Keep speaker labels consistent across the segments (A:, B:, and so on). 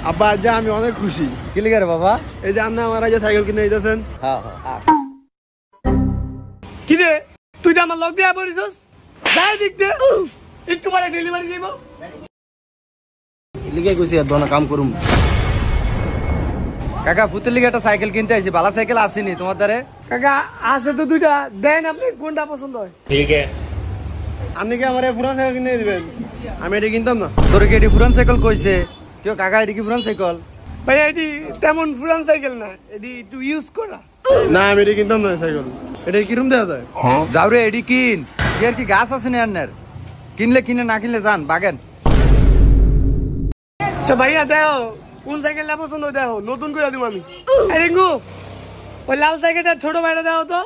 A: আব্বা আজ আমি অনেক খুশি।
B: কি লিখে রে বাবা?
A: এই যে আপনি আমার আজ সাইকেল কিনে দিতেছেন।
C: কি রে তুই তো আমার লগ দিয়া পড়িছস? যাই দেখতে একটু পরে ডেলিভারি দিব।
A: লিখে কইছি আর দোনা কাম করুম।
B: কাকা ফুতের লিগে একটা সাইকেল কিনতে আইছি, ভালো সাইকেল আসেনি তোমার দ্বারে?
C: কাকা আছে তো দুইটা, দেন আপনি কোনটা পছন্দ হয়।
A: ঠিক আছে, আপনি কি আমার পুরান সাইকেল কিনে দিবেন? আমি এটা কিনতাম না।
B: তোর কি এটি পুরান সাইকেল কইছে? কেউ কাকা এটি কি পুরান সাইকেল?
C: ভাই এটি তেমন পুরান সাইকেল না, এটি একটু ইউজ করা।
A: না আমি এটা কিনতাম না সাইকেল। এটা কিরম দেওয়া যায়?
B: যাও রে এটি কিন। এর কি গাছ আছে না আন্নার? কিনলে কিনে, না কিনলে যান বাগেন।
C: আচ্ছা ভাইয়া দেখো কোন সাইকেলটা পছন্দ, দেখো নতুন করে দিব আমি। রিঙ্কু ওই লাল সাইকেলটা ছোট ভাইটা দেখো তো।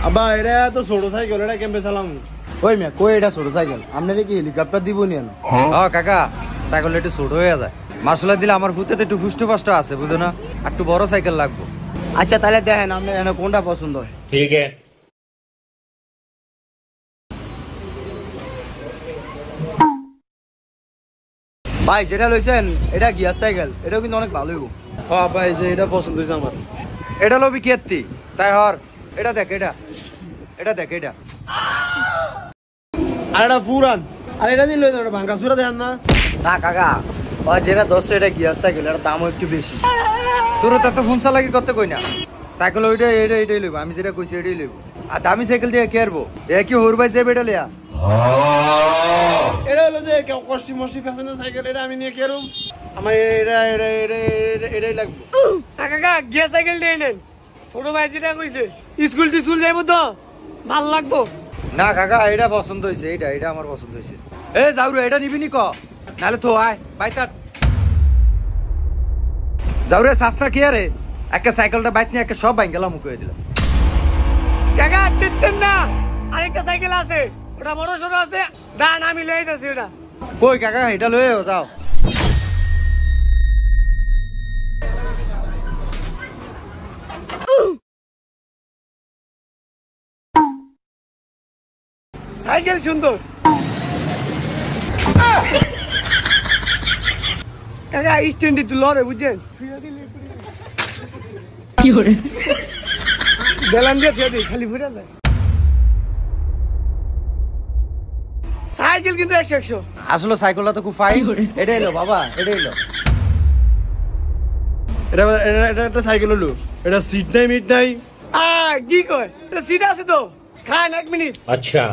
A: আব্বা এটা তো ছোট সাইকেল, এটা কেমবে চালাম?
D: ওই মিয়া কই এটা ছোট সাইকেল, আপনারে কি হেলিকপ্টার দিব নি?
B: কাকা সাইকেল একটু ছোট হয়ে যায়, মার্শাল দিলে আমার ফুতেতে একটু ফুষ্ট ফাষ্ট আছে বুঝো না, একটু বড় সাইকেল লাগবে।
D: আচ্ছা তাহলে দেখেন আপনার এনে কোনটা পছন্দ হয়।
A: ঠিক আছে।
D: ভাই যেটা লইছেন এটা গিয়ার সাইকেল, এটাও কিন্তু অনেক ভালো হইব।
A: হ্যাঁ ভাই যে এটা পছন্দ হয়েছে আমার।
B: এটা লবি কেতি চাই হর। এটা দেখ, এটা দেখ, এটা
A: আর এটা পুরান, আর এটা দিন লইছে ভাঙ্গা চুরা দেখেন না।
D: না কাকা ওই যেটা 10 এটা গিয়ার সাইকেল, এটার দামও একটু বেশি।
B: তোর তো ফোন চালাকি করতে কই না, সাইকেল ওইটা এটাই লইব, আমি যেটা কইছি এটাই লইব। আর দামি সাইকেল দিয়ে কে আরবো? এ কি হর ভাই যাবে এটা লিয়া?
A: এটা হলো যে কষ্টি মষ্টি ফ্যাশনের সাইকেল, এটা আমি নিয়ে কেরম? আমার এটাই লাগবে।
C: কাকা গিয়ার সাইকেল দিয়ে নেন, ছোট ভাই যেটা কইছে স্কুল টিস্কুল যাইবো তো ভাল লাগবো।
B: না কাকা এটা পছন্দ হয়েছে, এটা আমার পছন্দ হয়েছে। এ যাও রে এটা নিবি নি ক, নাহলে তো আয় বাই তার যাও রে। সাসনা কি আরে একটা সাইকেলটা বাইক নিয়ে একটা সব বাইক গেলাম মুখে দিলাম।
C: কাকা চিনতেন না আরেকটা সাইকেল আছে, ওটা বড় ছোট আছে, দান আমি লয়ে যাচ্ছি ওটা।
B: কই কাকা এটা লয়ে যাও।
C: সাইকেল সুন্দর কাকা, স্ট্যান্ড একটু লড়ে বুঝছেন, কি করে গেলাম দিয়ে ছেড়ে দিই, খালি ফুটে যায়। সাইকেল কিন্তু 100
B: আসলে সাইকেলটা তো খুব ফাইন। এটাই লো বাবা, এটাই লো।
A: এটা একটা সাইকেল হলো, এটা সিট নাই মিট নাই।
C: কি কয় সিট আছে তো, খান 1 মিনিট।
E: আচ্ছা